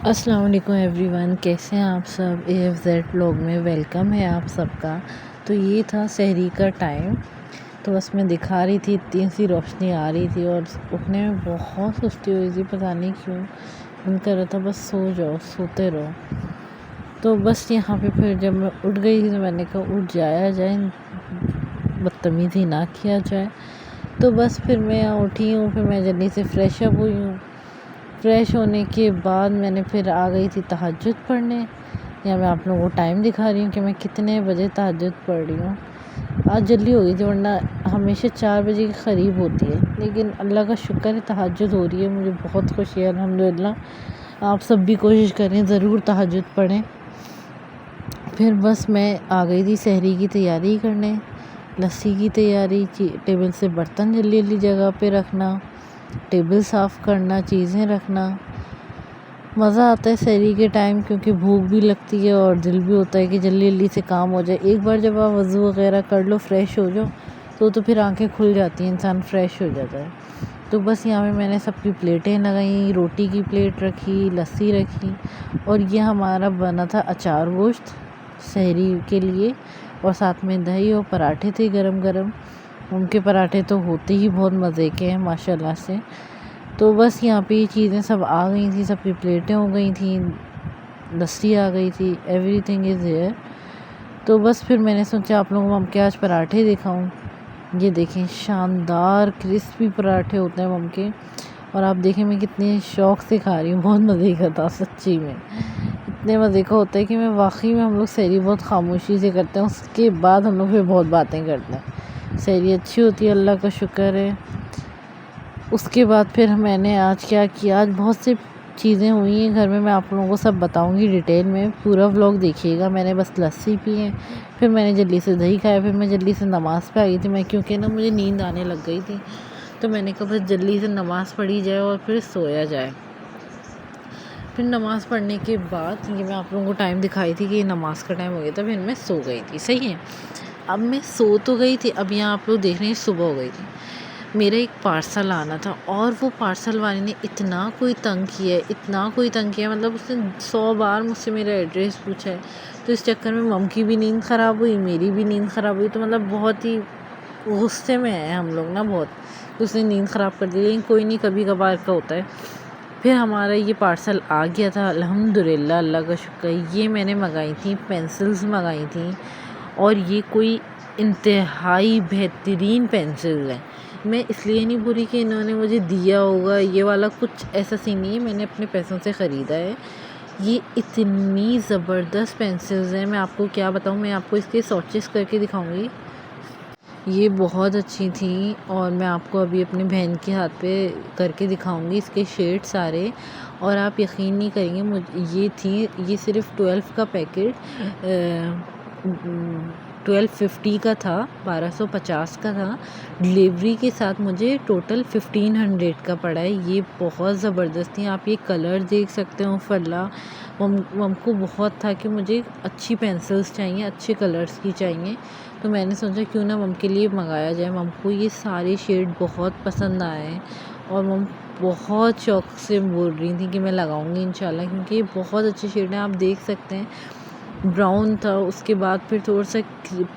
अस्सलाम वालेकुम एवरीवन, कैसे हैं आप सब। AFZ व्लॉग में वेलकम है आप सबका। तो ये था सहरी का टाइम। तो बस मैं दिखा रही थी, इतनी सी रोशनी आ रही थी और उठने में बहुत सुस्ती हुई थी, पता नहीं क्यों। मन कर रहा था बस सो जाओ, सोते रहो। तो बस यहाँ पे फिर जब मैं उठ गई थी तो मैंने कहा उठ जाया जाए, बदतमीज़ी ना किया जाए। तो बस फिर मैं यहाँ उठी हूँ, फिर मैं जल्दी से फ्रेश अप हुई हूँ। फ्रेश होने के बाद मैंने फिर आ गई थी तहज्जुद पढ़ने। या मैं आप लोगों को टाइम दिखा रही हूँ कि मैं कितने बजे तहज्जुद पढ़ रही हूँ। आज जल्दी हो गई थी, वरना हमेशा 4 बजे के करीब होती है, लेकिन अल्लाह का शुक्र है तहज्जुद हो रही है। मुझे बहुत खुशी है, अल्हम्दुलिल्लाह। आप सब भी कोशिश करें, ज़रूर तहज्जुद पढ़ें। फिर बस मैं आ गई थी सहरी की तैयारी करने, लस्सी की तैयारी, टेबल से बर्तन जल्दी जल्दी जगह पे रखना, टेबल साफ़ करना, चीज़ें रखना। मज़ा आता है सहरी के टाइम, क्योंकि भूख भी लगती है और दिल भी होता है कि जल्दी जल्दी से काम हो जाए। एक बार जब आप वज़ू वगैरह कर लो, फ्रेश हो जाओ, तो फिर आंखें खुल जाती हैं, इंसान फ्रेश हो जाता है। तो बस यहाँ पे मैंने सबकी प्लेटें लगाई, रोटी की प्लेट रखी, लस्सी रखी, और ये हमारा बना था अचार गोश्त सहरी के लिए, और साथ में दही और पराठे थे गरम गरम। उनके पराठे तो होते ही बहुत मज़े के हैं माशाल्लाह से। तो बस यहाँ पे ये चीज़ें सब आ गई थी, सबकी प्लेटें हो गई थी, लस्सी आ गई थी, एवरीथिंग इज़ हियर। तो बस फिर मैंने सोचा आप लोगों को मम के आज पराठे दिखाऊं। ये देखें, शानदार क्रिस्पी पराठे होते हैं मम के, और आप देखें मैं कितने शौक़ से खा रही हूँ। बहुत मज़े का था सच्ची में, इतने मज़े का होता है कि मैं वाकई में, हम लोग सहरी बहुत खामोशी से करते हैं, उसके बाद हम लोग फिर बहुत बातें करते हैं। सहरी अच्छी होती है, अल्लाह का शुक्र है। उसके बाद फिर मैंने आज क्या किया, आज बहुत सी चीज़ें हुई हैं घर में, मैं आप लोगों को सब बताऊंगी डिटेल में, पूरा व्लॉग देखिएगा। मैंने बस लस्सी पी है, फिर मैंने जल्दी से दही खाया, फिर मैं जल्दी से नमाज़ पे आ गई थी मैं, क्योंकि ना मुझे नींद आने लग गई थी। तो मैंने कहा बस जल्दी से नमाज़ पढ़ी जाए और फिर सोया जाए। फिर नमाज़ पढ़ने के बाद ये मैं आप लोगों को टाइम दिखाई थी कि नमाज़ का टाइम हो गया था, फिर मैं सो गई थी। सही है, अब मैं सो तो गई थी, अब यहाँ आप लोग देख रहे हैं सुबह हो गई थी। मेरा एक पार्सल आना था, और वो पार्सल वाले ने इतना कोई तंग किया है, इतना कोई तंग किया, मतलब उसने 100 बार मुझसे मेरा एड्रेस पूछा है। तो इस चक्कर में मम की भी नींद ख़राब हुई, मेरी भी नींद ख़राब हुई। तो मतलब बहुत ही गुस्से में है हम लोग ना, बहुत। उसने नींद ख़राब कर दी, लेकिन कोई नहीं, कभी कभार का होता है। फिर हमारा ये पार्सल आ गया था, अल्हम्दुलिल्लाह, अल्लाह का शुक्र। ये मैंने मंगाई थी, पेंसिल्स मंगाई थी, और ये कोई इंतहाई बेहतरीन पेंसिल है। मैं इसलिए नहीं बुरी कि इन्होंने मुझे दिया होगा, ये वाला कुछ ऐसा सीन नहीं है, मैंने अपने पैसों से ख़रीदा है। ये इतनी ज़बरदस्त पेंसिल्स हैं, मैं आपको क्या बताऊँ। मैं आपको इसके स्वॉचेस करके दिखाऊंगी। ये बहुत अच्छी थी, और मैं आपको अभी अपनी बहन के हाथ पे करके दिखाऊंगी इसके शेड सारे, और आप यकीन नहीं करेंगे। ये सिर्फ 12 का पैकेट 1250 का था, 1250 का था। डिलीवरी के साथ मुझे टोटल 1500 का पड़ा है। ये बहुत ज़बरदस्त थी। आप ये कलर देख सकते हो फल्ला। हमको बहुत था कि मुझे अच्छी पेंसिल्स चाहिए, अच्छे कलर्स की चाहिए। तो मैंने सोचा क्यों ना मम के लिए मंगाया जाए। मम को ये सारे शेड बहुत पसंद आए हैं, और मम बहुत शौक़ से बोल रही थी कि मैं लगाऊंगी इंशाल्लाह, क्योंकि ये बहुत अच्छे शेड हैं। आप देख सकते हैं, ब्राउन था, उसके बाद फिर थोड़ा सा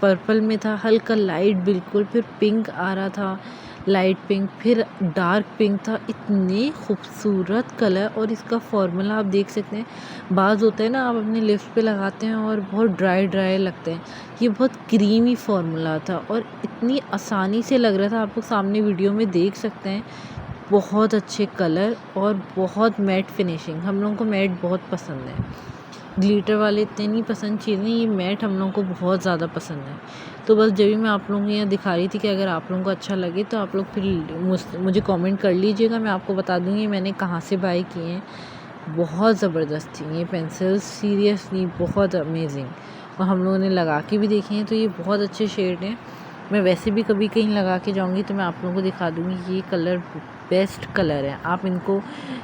पर्पल में था, हल्का लाइट बिल्कुल, फिर पिंक आ रहा था, लाइट पिंक, फिर डार्क पिंक था। इतने खूबसूरत कलर, और इसका फॉर्मूला आप देख सकते हैं। बाज़ होता है ना, आप अपने लिप्स पे लगाते हैं और बहुत ड्राई ड्राई लगते हैं, ये बहुत क्रीमी फॉर्मूला था, और इतनी आसानी से लग रहा था। आप लोग सामने वीडियो में देख सकते हैं। बहुत अच्छे कलर और बहुत मैट फिनिशिंग। हम लोगों को मैट बहुत पसंद है, ग्लिटर वाले इतने नहीं पसंद चीज़ें, ये मैट हम लोगों को बहुत ज़्यादा पसंद है। तो बस जब भी मैं आप लोगों को यहाँ दिखा रही थी कि अगर आप लोगों को अच्छा लगे तो आप लोग फिर मुझे कमेंट कर लीजिएगा, मैं आपको बता दूँगी मैंने कहाँ से बाय किए हैं। बहुत ज़बरदस्त थी ये पेंसिल्स, सीरियसली बहुत अमेजिंग। और हम लोगों ने लगा के भी देखी हैं, तो ये बहुत अच्छे शेड हैं। मैं वैसे भी कभी कहीं लगा के जाऊंगी तो मैं आप लोगों को दिखा दूंगी। ये कलर बेस्ट कलर है, आप इनको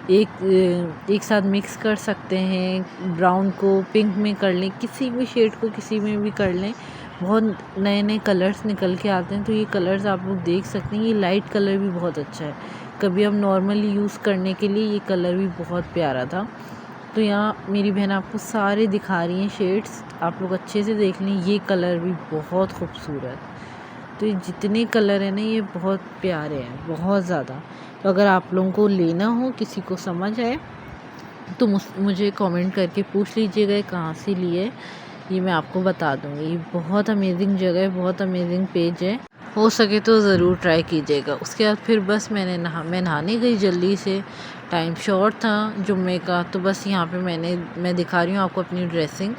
एक साथ मिक्स कर सकते हैं। ब्राउन को पिंक में कर लें, किसी भी शेड को किसी में भी कर लें। बहुत नए नए कलर्स निकल के आते हैं, तो ये कलर्स आप लोग देख सकते हैं। ये लाइट कलर भी बहुत अच्छा है, कभी हम नॉर्मली यूज़ करने के लिए ये कलर भी बहुत प्यारा था। तो यहाँ मेरी बहन आपको सारे दिखा रही हैं शेड्स, आप लोग अच्छे से देख लें। ये कलर भी बहुत खूबसूरत, तो ये जितने कलर हैं ना ये बहुत प्यारे हैं, बहुत ज़्यादा। तो अगर आप लोगों को लेना हो, किसी को समझ आए तो मुझे कमेंट करके पूछ लीजिएगा कहाँ से लिए, ये मैं आपको बता दूँगी। ये बहुत अमेजिंग जगह है, बहुत अमेजिंग पेज है, हो सके तो ज़रूर ट्राई कीजिएगा। उसके बाद फिर बस मैं नहाने गई जल्दी से, टाइम शॉर्ट था जुम्मे का। तो बस यहाँ पे मैं दिखा रही हूँ आपको अपनी ड्रेसिंग।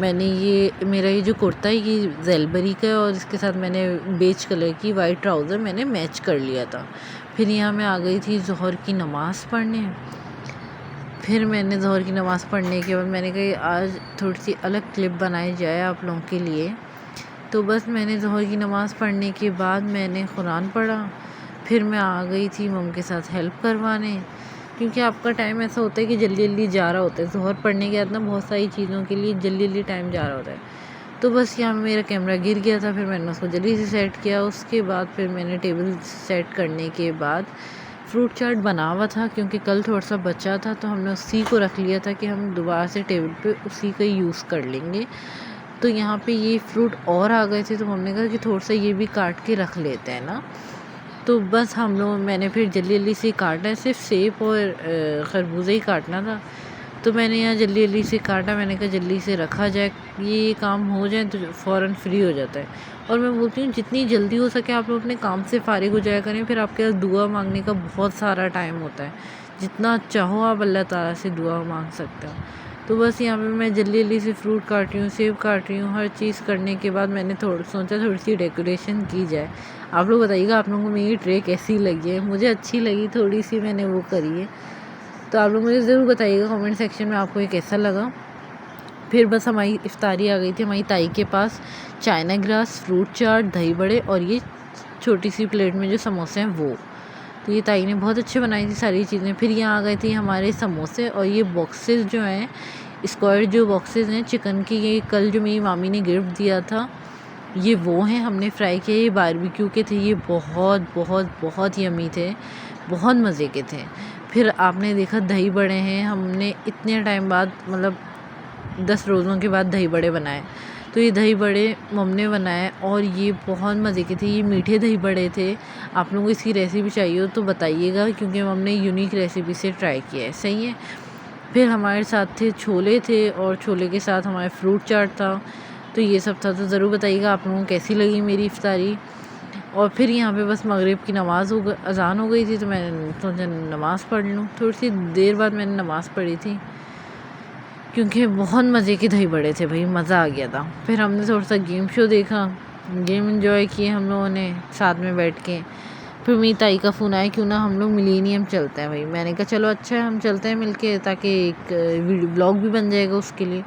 मैंने मेरा ये जो कुर्ता है ये जेलबरी का है और इसके साथ मैंने बेज कलर की वाइट ट्राउज़र मैंने मैच कर लिया था। फिर यहाँ मैं आ गई थी ज़ोहर की नमाज़ पढ़ने। फिर मैंने ज़ोहर की नमाज़ पढ़ने के बाद मैंने कहा आज थोड़ी सी अलग क्लिप बनाई जाए आप लोगों के लिए। तो बस मैंने ज़ोहर की नमाज़ पढ़ने के बाद मैंने कुरान पढ़ा। फिर मैं आ गई थी मम के साथ हेल्प करवाने, क्योंकि आपका टाइम ऐसा होता है कि जल्दी जल्दी जा रहा होता है। ज़ोहर पढ़ने के बाद ना बहुत सारी चीज़ों के लिए जल्दी जल्दी टाइम जा रहा होता है। तो बस यहाँ मेरा कैमरा गिर गया था, फिर मैंने उसको जल्दी से सेट किया। उसके बाद फिर मैंने टेबल सेट करने के बाद फ्रूट चाट बना हुआ था, क्योंकि कल थोड़ा सा बचा था तो हमने उसी को रख लिया था कि हम दोबारा से टेबल पे उसी का यूज़ कर लेंगे। तो यहाँ पे ये फ्रूट और आ गए थे तो हमने कहा कि थोड़ा सा ये भी काट के रख लेते हैं ना। तो बस मैंने फिर जल्दी जल्दी से काटा है, सिर्फ सेब और खरबूजा ही काटना था। तो मैंने यहाँ जल्दी जल्दी से काटा, मैंने कहा जल्दी से रखा जाए, ये काम हो जाए तो फ़ौरन फ्री हो जाता है। और मैं बोलती हूँ जितनी जल्दी हो सके आप लोग अपने काम से फ़ारिग हो जाया करें, फिर आपके पास दुआ मांगने का बहुत सारा टाइम होता है। जितना चाहो आप अल्लाह ताला से दुआ मांग सकते हो। तो बस यहाँ पे मैं जल्दी जल्दी से फ्रूट काट रही हूँ, सेब काट रही हूँ। हर चीज़ करने के बाद मैंने सोचा थोड़ी सी डेकोरेशन की जाए। आप लोग बताइएगा आप लोगों को मेरी ट्रे कैसी लगी है। मुझे अच्छी लगी, थोड़ी सी मैंने वो करी है। तो आप लोग मुझे ज़रूर बताइएगा कमेंट सेक्शन में आपको ये कैसा लगा। फिर बस हमारी इफ्तारी आ गई थी हमारी ताई के पास। चाइना ग्रास, फ्रूट चाट, दही बड़े और ये छोटी सी प्लेट में जो समोसे हैं वो। तो ये ताई ने बहुत अच्छे बनाई थी सारी चीज़ें। फिर यहाँ आ गए थे हमारे समोसे और ये बॉक्सेस जो हैं, स्क्वायर जो बॉक्सेस हैं चिकन के, ये कल जो मेरी मामी ने गिफ्ट दिया था ये वो हैं, हमने फ्राई किए। ये बारबेक्यू के थे, ये बहुत बहुत बहुत यमी थे, बहुत मज़े के थे। फिर आपने देखा दही बड़े हैं, हमने इतने टाइम बाद मतलब 10 रोज़ों के बाद दही बड़े बनाए। तो ये दही बड़े मम ने बनाए और ये बहुत मज़े के थे। ये मीठे दही बड़े थे। आप लोगों को इसकी रेसिपी चाहिए हो तो बताइएगा, क्योंकि मम ने यूनिक रेसिपी से ट्राई किया है। सही है। फिर हमारे साथ थे छोले थे और छोले के साथ हमारे फ्रूट चाट था। तो ये सब था। तो ज़रूर बताइएगा आप लोगों को कैसी लगी मेरी इफ्तारी। और फिर यहाँ पे बस मगरिब की नमाज़ अज़ान हो गई थी तो मैंने सोचा नमाज़ पढ़ लूँ। थोड़ी सी देर बाद मैंने नमाज़ पढ़ी थी, क्योंकि बहुत मज़े के दही बड़े थे भाई, मज़ा आ गया था। फिर हमने थोड़ा सा गेम शो देखा, गेम एंजॉय किए हम लोगों ने साथ में बैठ के। फिर मेरी ताई का फ़ोन आया क्यों ना हम लोग मिलेनियम चलते हैं भाई। मैंने कहा चलो अच्छा है हम चलते हैं मिलके, ताकि एक वीडियो ब्लॉग भी बन जाएगा उसके लिए।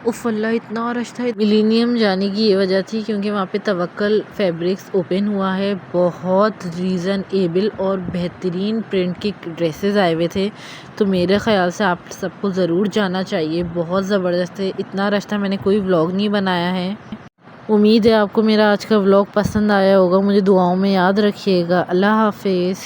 उफ़ अल्लाह इतना रश था। मिलेनियम जाने की ये वजह थी क्योंकि वहाँ पे तवक्कल फैब्रिक्स ओपन हुआ है। बहुत रीज़नेबल और बेहतरीन प्रिंट के ड्रेसेस आए हुए थे। तो मेरे ख़्याल से आप सबको ज़रूर जाना चाहिए, बहुत ज़बरदस्त है। इतना रश था मैंने कोई व्लॉग नहीं बनाया है। उम्मीद है आपको मेरा आज का व्लॉग पसंद आया होगा। मुझे दुआओं में याद रखिएगा। अल्लाह हाफ़िज़।